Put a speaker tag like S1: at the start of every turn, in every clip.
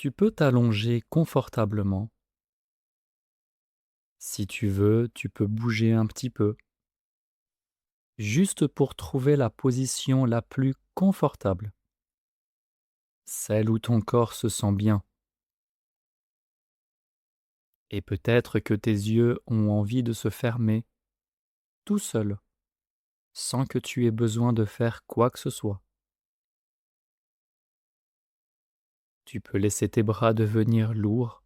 S1: Tu peux t'allonger confortablement. Si tu veux, tu peux bouger un petit peu, juste pour trouver la position la plus confortable, celle où ton corps se sent bien. Et peut-être que tes yeux ont envie de se fermer tout seuls, sans que tu aies besoin de faire quoi que ce soit. Tu peux laisser tes bras devenir lourds,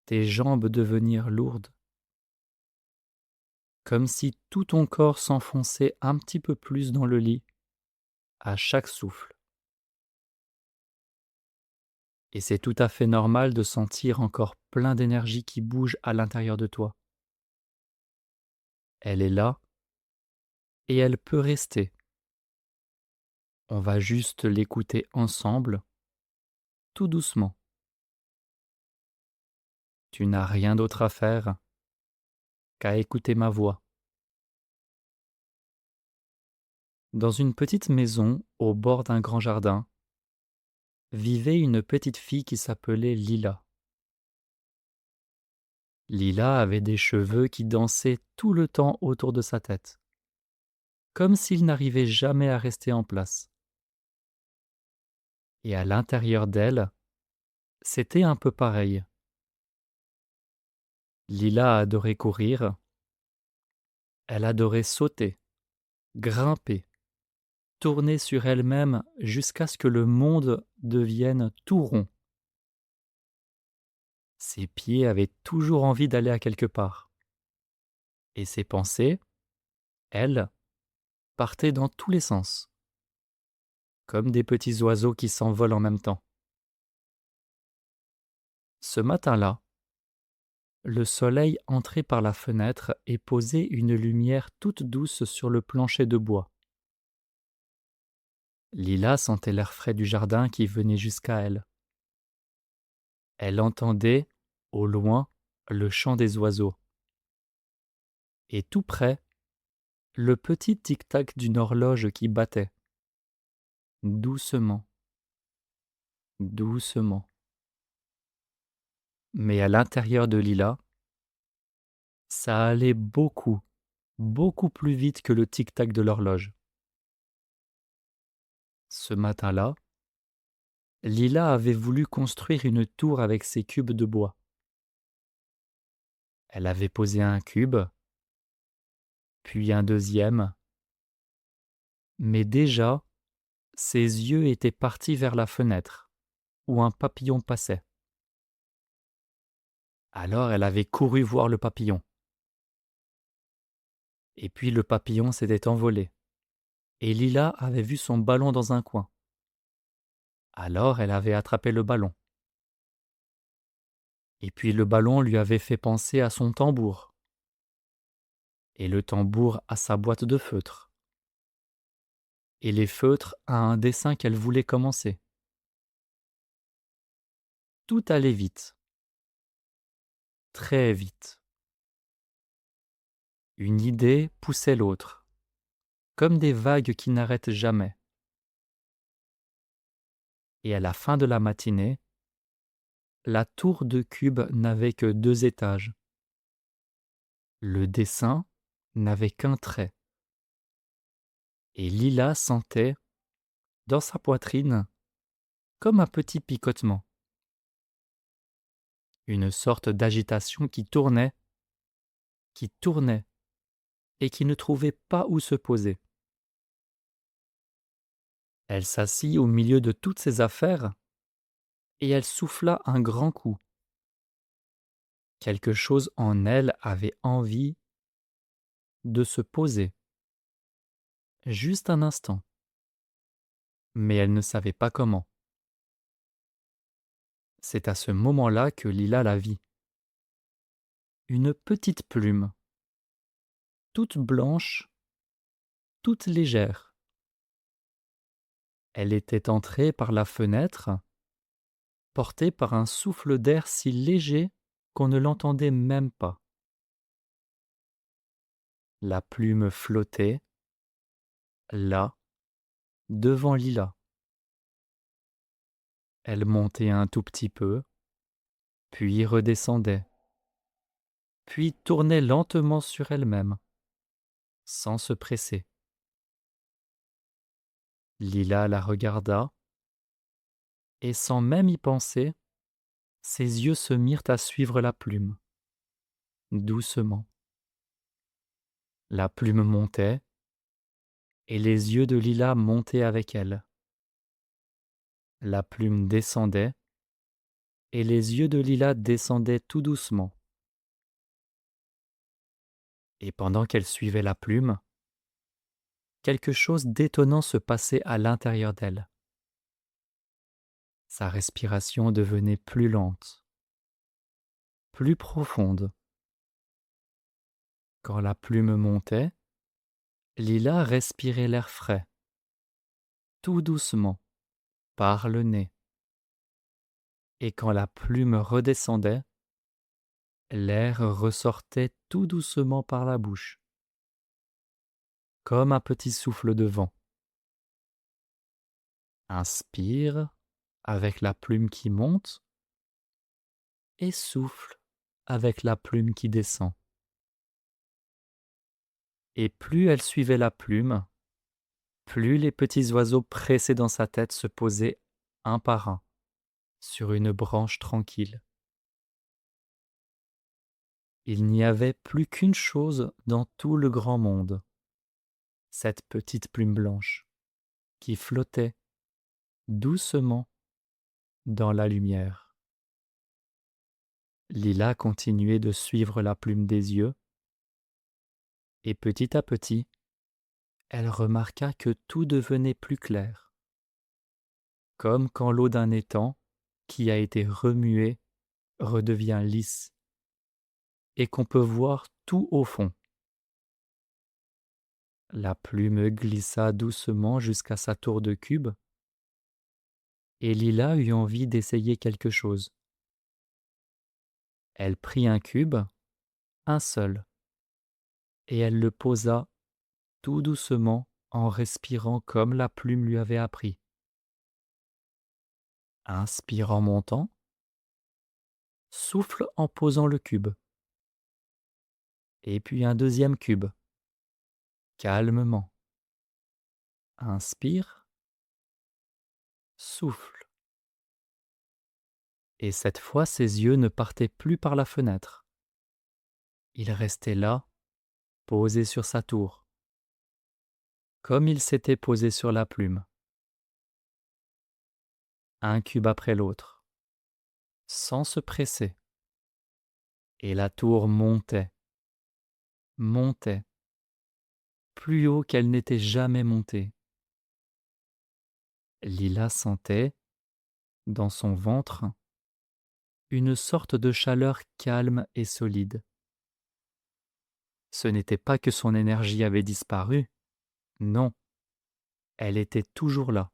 S1: tes jambes devenir lourdes, comme si tout ton corps s'enfonçait un petit peu plus dans le lit à chaque souffle. Et c'est tout à fait normal de sentir encore plein d'énergie qui bouge à l'intérieur de toi. Elle est là et elle peut rester. On va juste l'écouter ensemble, tout doucement. Tu n'as rien d'autre à faire qu'à écouter ma voix. Dans une petite maison au bord d'un grand jardin, vivait une petite fille qui s'appelait Lila. Lila avait des cheveux qui dansaient tout le temps autour de sa tête, comme s'ils n'arrivaient jamais à rester en place. Et à l'intérieur d'elle, c'était un peu pareil. Lila adorait courir, elle adorait sauter, grimper, tourner sur elle-même jusqu'à ce que le monde devienne tout rond. Ses pieds avaient toujours envie d'aller à quelque part. Et ses pensées, elles, partaient dans tous les sens, comme des petits oiseaux qui s'envolent en même temps. Ce matin-là, le soleil entrait par la fenêtre et posait une lumière toute douce sur le plancher de bois. Lila sentait l'air frais du jardin qui venait jusqu'à elle. Elle entendait, au loin, le chant des oiseaux. Et tout près, le petit tic-tac d'une horloge qui battait. Doucement, doucement. Mais à l'intérieur de Lila, ça allait beaucoup, beaucoup plus vite que le tic-tac de l'horloge. Ce matin-là, Lila avait voulu construire une tour avec ses cubes de bois. Elle avait posé un cube, puis un deuxième, mais déjà, ses yeux étaient partis vers la fenêtre, où un papillon passait. Alors elle avait couru voir le papillon. Et puis le papillon s'était envolé, et Lila avait vu son ballon dans un coin. Alors elle avait attrapé le ballon. Et puis le ballon lui avait fait penser à son tambour, et le tambour à sa boîte de feutres, et les feutres à un dessin qu'elle voulait commencer. Tout allait vite, très vite. Une idée poussait l'autre, comme des vagues qui n'arrêtent jamais. Et à la fin de la matinée, la tour de cube n'avait que 2 étages. Le dessin n'avait qu'un trait. Et Lila sentait, dans sa poitrine, comme un petit picotement, une sorte d'agitation qui tournait, et qui ne trouvait pas où se poser. Elle s'assit au milieu de toutes ses affaires, et elle souffla un grand coup. Quelque chose en elle avait envie de se poser, juste un instant, mais elle ne savait pas comment. C'est à ce moment-là que Lila la vit. Une petite plume, toute blanche, toute légère. Elle était entrée par la fenêtre, portée par un souffle d'air si léger qu'on ne l'entendait même pas. La plume flottait, là, devant Lila. Elle montait un tout petit peu, puis redescendait, puis tournait lentement sur elle-même, sans se presser. Lila la regarda, et sans même y penser, ses yeux se mirent à suivre la plume, doucement. La plume montait, et les yeux de Lila montaient avec elle. La plume descendait, et les yeux de Lila descendaient tout doucement. Et pendant qu'elle suivait la plume, quelque chose d'étonnant se passait à l'intérieur d'elle. Sa respiration devenait plus lente, plus profonde. Quand la plume montait, Lila respirait l'air frais, tout doucement, par le nez. Et quand la plume redescendait, l'air ressortait tout doucement par la bouche, comme un petit souffle de vent. Inspire avec la plume qui monte et souffle avec la plume qui descend. Et plus elle suivait la plume, plus les petits oiseaux pressés dans sa tête se posaient un par un sur une branche tranquille. Il n'y avait plus qu'une chose dans tout le grand monde, cette petite plume blanche qui flottait doucement dans la lumière. Lila continuait de suivre la plume des yeux, et petit à petit, elle remarqua que tout devenait plus clair, comme quand l'eau d'un étang, qui a été remuée, redevient lisse, et qu'on peut voir tout au fond. La plume glissa doucement jusqu'à sa tour de cube, et Lila eut envie d'essayer quelque chose. Elle prit un cube, un seul, et elle le posa tout doucement en respirant comme la plume lui avait appris. Inspire en montant, souffle en posant le cube, et puis un deuxième cube, calmement. Inspire, souffle. Et cette fois ses yeux ne partaient plus par la fenêtre. Il restait là, posé sur sa tour, comme il s'était posé sur la plume. Un cube après l'autre, sans se presser. Et la tour montait, montait, plus haut qu'elle n'était jamais montée. Lila sentait, dans son ventre, une sorte de chaleur calme et solide. Ce n'était pas que son énergie avait disparu, non, elle était toujours là,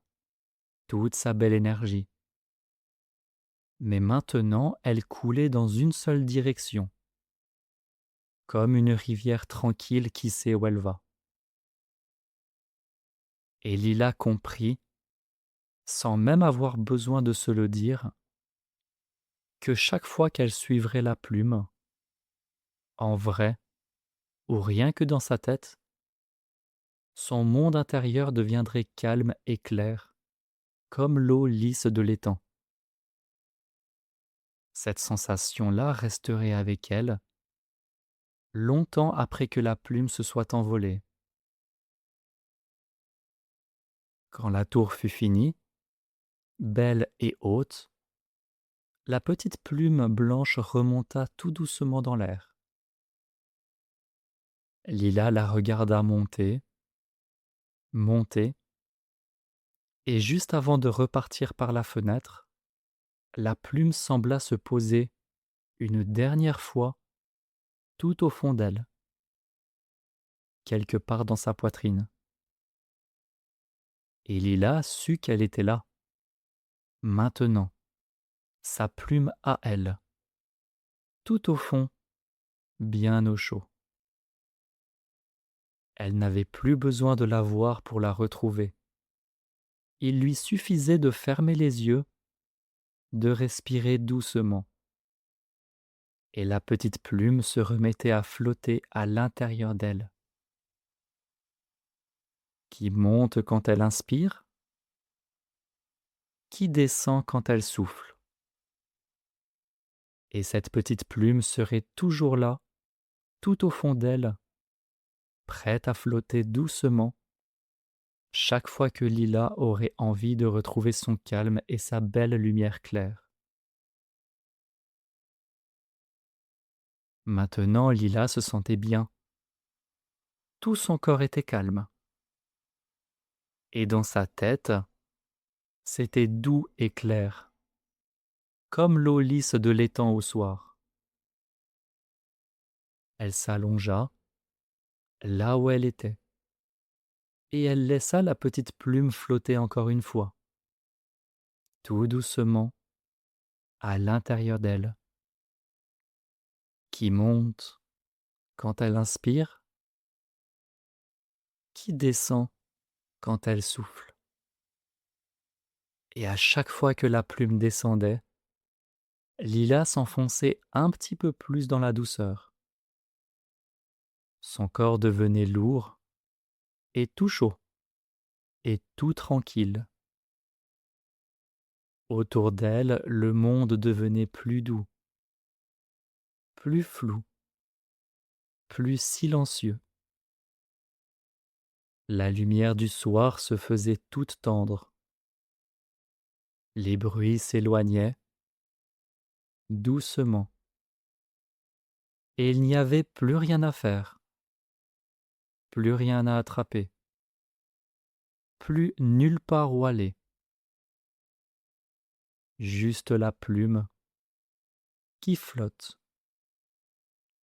S1: toute sa belle énergie. Mais maintenant elle coulait dans une seule direction, comme une rivière tranquille qui sait où elle va. Et Lila comprit, sans même avoir besoin de se le dire, que chaque fois qu'elle suivrait la plume, en vrai, ou rien que dans sa tête, son monde intérieur deviendrait calme et clair, comme l'eau lisse de l'étang. Cette sensation-là resterait avec elle, longtemps après que la plume se soit envolée. Quand la tour fut finie, belle et haute, la petite plume blanche remonta tout doucement dans l'air. Lila la regarda monter, monter, et juste avant de repartir par la fenêtre, la plume sembla se poser une dernière fois tout au fond d'elle, quelque part dans sa poitrine. Et Lila sut qu'elle était là, maintenant, sa plume à elle, tout au fond, bien au chaud. Elle n'avait plus besoin de la voir pour la retrouver. Il lui suffisait de fermer les yeux de respirer doucement, et la petite plume se remettait à flotter à l'intérieur d'elle, qui monte quand elle inspire, qui descend quand elle souffle. Et cette petite plume serait toujours là, tout au fond d'elle, prête à flotter doucement, chaque fois que Lila aurait envie de retrouver son calme et sa belle lumière claire. Maintenant, Lila se sentait bien, tout son corps était calme, et dans sa tête, c'était doux et clair, comme l'eau lisse de l'étang au soir. Elle s'allongea là où elle était, et elle laissa la petite plume flotter encore une fois, tout doucement, à l'intérieur d'elle, qui monte quand elle inspire, qui descend quand elle souffle. Et à chaque fois que la plume descendait, Lila s'enfonçait un petit peu plus dans la douceur. Son corps devenait lourd et tout chaud et tout tranquille. Autour d'elle, le monde devenait plus doux, plus flou, plus silencieux. La lumière du soir se faisait toute tendre. Les bruits s'éloignaient doucement, et il n'y avait plus rien à faire, plus rien à attraper, plus nulle part où aller. Juste la plume qui flotte,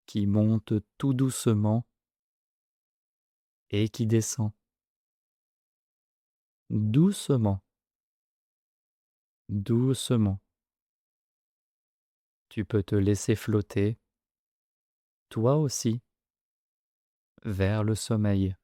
S1: qui monte tout doucement et qui descend doucement, doucement. Tu peux te laisser flotter, toi aussi, vers le sommeil.